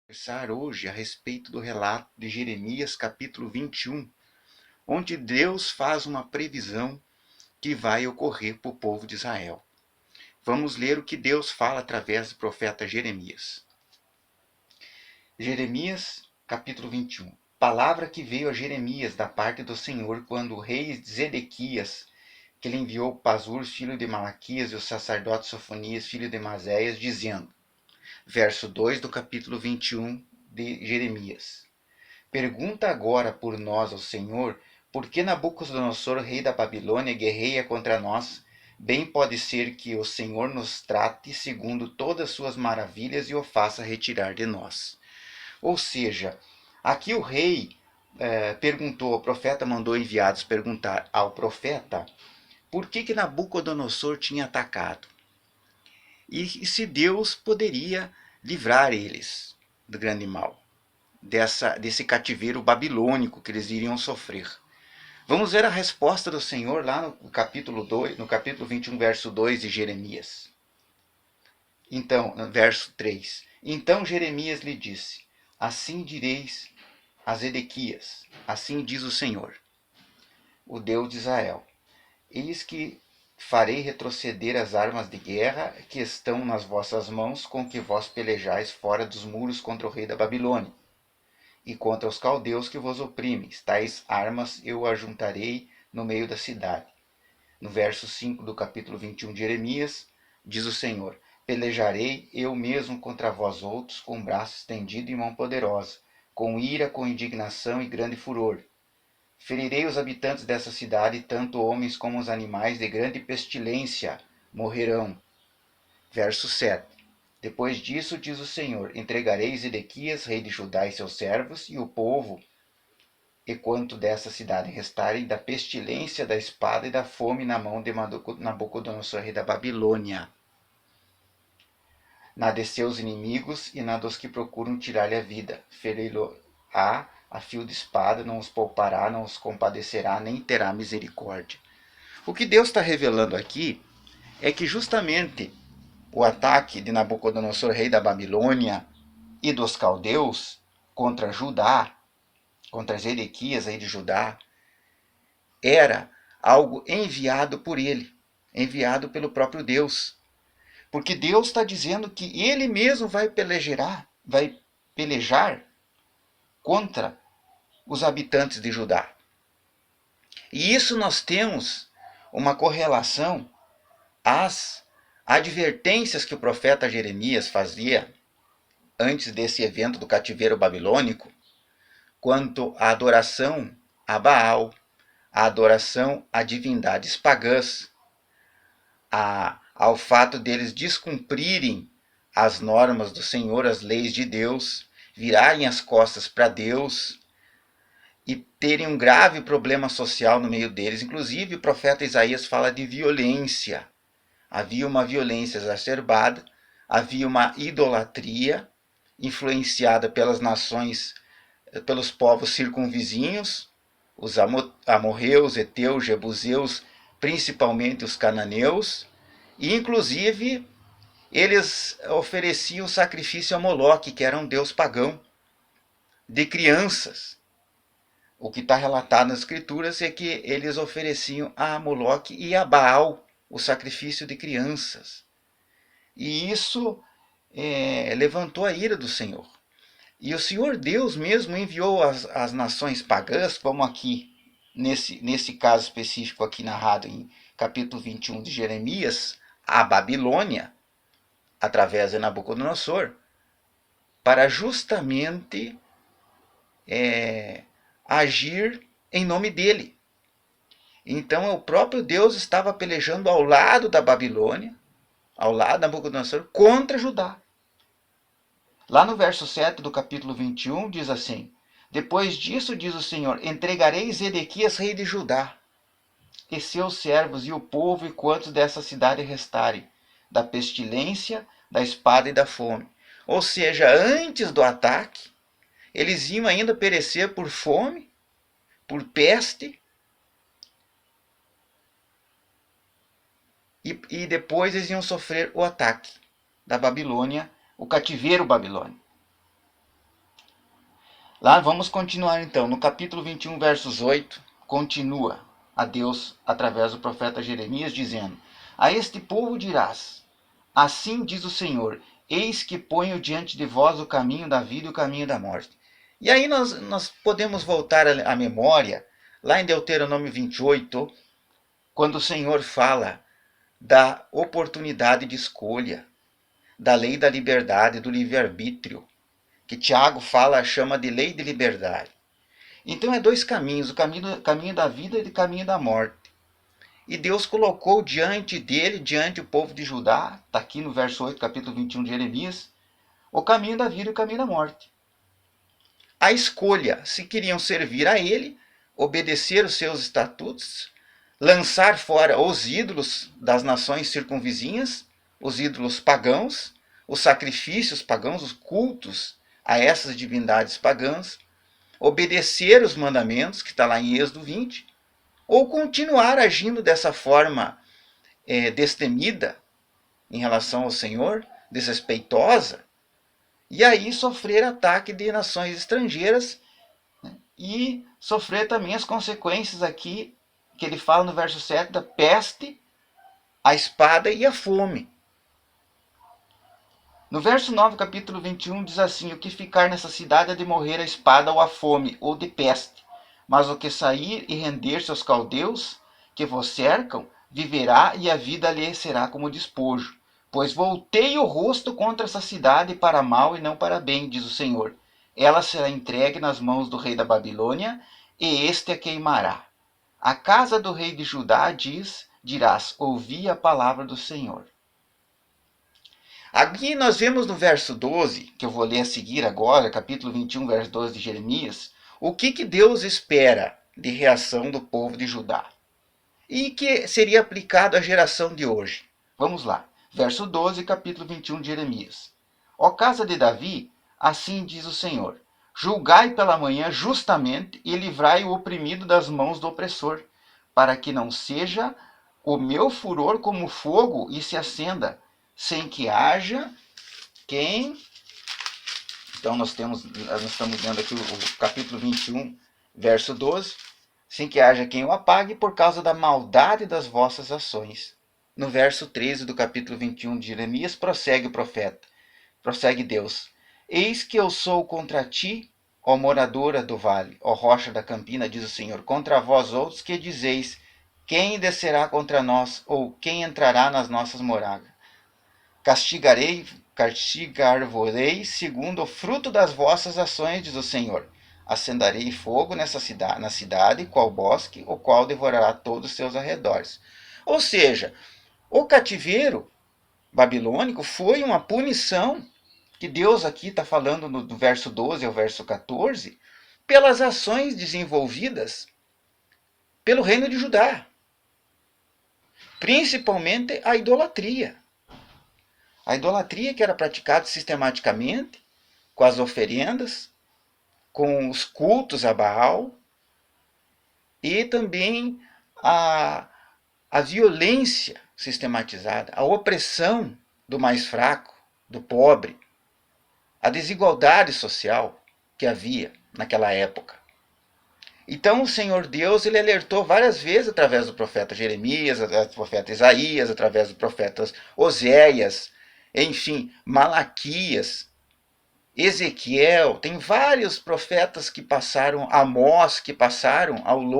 Conversar hoje a respeito do relato de Jeremias, capítulo 21, onde Deus faz uma previsão que vai ocorrer para o povo de Israel. Vamos ler o que Deus fala através do profeta Jeremias. Jeremias, capítulo 21. Palavra que veio a Jeremias da parte do Senhor quando o rei Zedequias, que lhe enviou Pazur, filho de Malaquias, e o sacerdote Sofonias, filho de Maséias, dizendo, verso 2 do capítulo 21 de Jeremias. Pergunta agora por nós ao Senhor, por que Nabucodonosor, rei da Babilônia, guerreia contra nós? Bem pode ser que o Senhor nos trate segundo todas suas maravilhas e o faça retirar de nós. Ou seja, aqui o rei perguntou, o profeta mandou enviados perguntar ao profeta por que Nabucodonosor tinha atacado. E se Deus poderia livrar eles do grande mal, desse cativeiro babilônico que eles iriam sofrer. Vamos ver a resposta do Senhor lá no capítulo 2, no capítulo 21, verso 2 de Jeremias. Então, verso 3. Então Jeremias lhe disse, assim direis a Zedequias, assim diz o Senhor, o Deus de Israel, eis que farei retroceder as armas de guerra que estão nas vossas mãos, com que vós pelejais fora dos muros contra o rei da Babilônia, e contra os caldeus que vos oprimem. Tais armas eu ajuntarei no meio da cidade. No verso 5 do capítulo 21 de Jeremias, diz o Senhor, pelejarei eu mesmo contra vós outros, com braço estendido e mão poderosa, com ira, com indignação e grande furor. Ferirei os habitantes dessa cidade, tanto homens como os animais, de grande pestilência morrerão. Verso 7. Depois disso, diz o Senhor, entregarei Zedequias, rei de Judá, e seus servos, e o povo, e quanto dessa cidade restarem, da pestilência, da espada e da fome na mão de Nabucodonosor, rei da Babilônia. Na de seus inimigos e na dos que procuram tirar-lhe a vida. Feri-lo-á a fio de espada, não os poupará, não os compadecerá, nem terá misericórdia. O que Deus está revelando aqui é que justamente o ataque de Nabucodonosor, rei da Babilônia, e dos caldeus contra Judá, contra Zedequias, rei de Judá, era algo enviado por ele, enviado pelo próprio Deus. Porque Deus está dizendo que ele mesmo vai pelejar contra os habitantes de Judá. E isso nós temos uma correlação às advertências que o profeta Jeremias fazia antes desse evento do cativeiro babilônico, quanto à adoração a Baal, a adoração a divindades pagãs, ao fato deles descumprirem as normas do Senhor, as leis de Deus, virarem as costas para Deus e terem um grave problema social no meio deles. Inclusive, o profeta Isaías fala de violência. Havia uma violência exacerbada, havia uma idolatria influenciada pelas nações, pelos povos circunvizinhos, os amorreus, heteus, jebuseus, principalmente os cananeus, e inclusive eles ofereciam sacrifício a Moloque, que era um deus pagão, de crianças. O que está relatado nas escrituras é que eles ofereciam a Moloque e a Baal o sacrifício de crianças. E isso levantou a ira do Senhor. E o Senhor Deus mesmo enviou as nações pagãs, como aqui, nesse caso específico aqui narrado em capítulo 21 de Jeremias, a Babilônia, através de Nabucodonosor, para justamente agir em nome dele. Então o próprio Deus estava pelejando ao lado da Babilônia, ao lado de Nabucodonosor, contra Judá. Lá no verso 7 do capítulo 21 diz assim, depois disso, diz o Senhor, entregarei Zedequias, rei de Judá, e seus servos, e o povo, e quantos dessa cidade restarem, da pestilência, da espada e da fome. Ou seja, antes do ataque, eles iam ainda perecer por fome, por peste, e depois eles iam sofrer o ataque da Babilônia, o cativeiro babilônico. Lá vamos continuar então, no capítulo 21, versos 8, continua a Deus através do profeta Jeremias dizendo: a este povo dirás, assim diz o Senhor, eis que ponho diante de vós o caminho da vida e o caminho da morte. E aí nós podemos voltar à memória, lá em Deuteronômio 28, quando o Senhor fala da oportunidade de escolha, da lei da liberdade, do livre-arbítrio, que Tiago chama de lei de liberdade. Então é dois caminhos, o caminho da vida e o caminho da morte. E Deus colocou diante dele, diante do povo de Judá, está aqui no verso 8, capítulo 21 de Jeremias, o caminho da vida e o caminho da morte. A escolha, se queriam servir a ele, obedecer os seus estatutos, lançar fora os ídolos das nações circunvizinhas, os ídolos pagãos, os sacrifícios pagãos, os cultos a essas divindades pagãs, obedecer os mandamentos, que está lá em Êxodo 20, ou continuar agindo dessa forma destemida em relação ao Senhor, desrespeitosa, e aí sofrer ataque de nações estrangeiras, né, e sofrer também as consequências aqui, que ele fala no verso 7, da peste, a espada e a fome. No verso 9, capítulo 21, diz assim: o que ficar nessa cidade é de morrer a espada ou a fome, ou de peste. Mas o que sair e render-se aos caldeus, que vos cercam, viverá e a vida lhe será como despojo. Pois voltei o rosto contra essa cidade para mal e não para bem, diz o Senhor. Ela será entregue nas mãos do rei da Babilônia, e este a queimará. A casa do rei de Judá dirás, ouvi a palavra do Senhor. Aqui nós vemos no verso 12, que eu vou ler a seguir agora, capítulo 21, verso 12 de Jeremias, o que Deus espera de reação do povo de Judá. E que seria aplicado à geração de hoje. Vamos lá. Verso 12, capítulo 21 de Jeremias. Ó casa de Davi, assim diz o Senhor: julgai pela manhã justamente e livrai o oprimido das mãos do opressor, para que não seja o meu furor como fogo e se acenda, sem que haja quem... Então nós estamos lendo aqui o capítulo 21, verso 12. Sem que haja quem o apague por causa da maldade das vossas ações. No verso 13 do capítulo 21 de Jeremias, prossegue o profeta, prossegue Deus: eis que eu sou contra ti, ó moradora do vale, ó rocha da campina, diz o Senhor, contra vós outros que dizeis, quem descerá contra nós, ou quem entrará nas nossas moradas? Castigar-vos-ei segundo o fruto das vossas ações, diz o Senhor. Acenderei fogo na cidade, qual bosque, o qual devorará todos os seus arredores. Ou seja, o cativeiro babilônico foi uma punição, que Deus aqui está falando do verso 12 ao verso 14, pelas ações desenvolvidas pelo reino de Judá. Principalmente a idolatria. A idolatria que era praticada sistematicamente, com as oferendas, com os cultos a Baal, e também a violência sistematizada, a opressão do mais fraco, do pobre, a desigualdade social que havia naquela época. Então o Senhor Deus ele alertou várias vezes através do profeta Jeremias, através do profeta Isaías, através do profeta Oséias, enfim, Malaquias, Ezequiel, tem vários profetas que passaram, Amós, que passaram ao longo